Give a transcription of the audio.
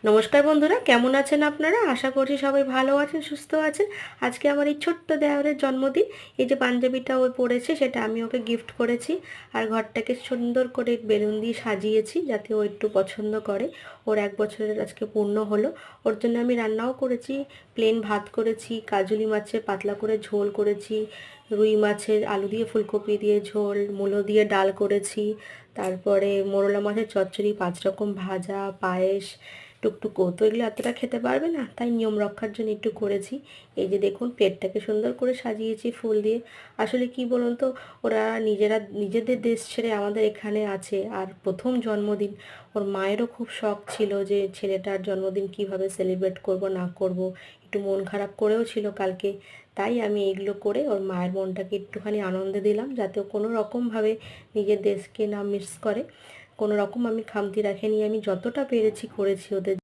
নমস্কার বন্ধুরা, কেমন আছেন আপনারা? আশা করছি সবাই ভালো আছেন, সুস্থ আছেন। আজকে আমার এই ছোট্ট দেওরের জন্মদিন। এই যে পাঞ্জাবিটা ও পরেছে সেটা আমি ওকে গিফট করেছি। আর ঘরটাকে সুন্দর করে বেলুন দিয়ে সাজিয়েছি যাতে ও একটু পছন্দ করে। ওর 1 বছরের আজকে পূর্ণ হলো। ওর জন্য আমি রান্নাও করেছি, প্লেন ভাত করেছি, কাজুলি মাছের পাতলা করে ঝোল করেছি, রুই মাছের আলু দিয়ে ফুলকপি দিয়ে ঝোল, মূলো দিয়ে ডাল করেছি, তারপরে মোরলা মাছের চচ্চড়ি, 5 রকম ভাজা, পায়েস, টুকটুকো। তো এগুলো এতটা খেতে পারবে না, তাই নিয়ম রক্ষার জন্য একটু করেছি। এই যে দেখুন, পেটটাকে সুন্দর করে সাজিয়েছি ফুল দিয়ে। আসলে কি বলুন তো, ওরা নিজেদের দেশ ছেড়ে আমাদের এখানে আছে, আর প্রথম জন্মদিন। ওর মায়েরও খুব শখ ছিল যে ছেলেটার জন্মদিন কিভাবে সেলিব্রেট করব না করব। একটু মন খারাপ করেও ছিল কালকে। তাই আমি এইগুলো করে ওর মায়ের মনটাকে একটুখানি আনন্দে দিলাম, যাতে ও কোনো রকমভাবে নিজের দেশকে না মিস করে। কোনো রকম আমি খামতি রাখিনি, আমি যতটা পেরেছি করেছি ওদের।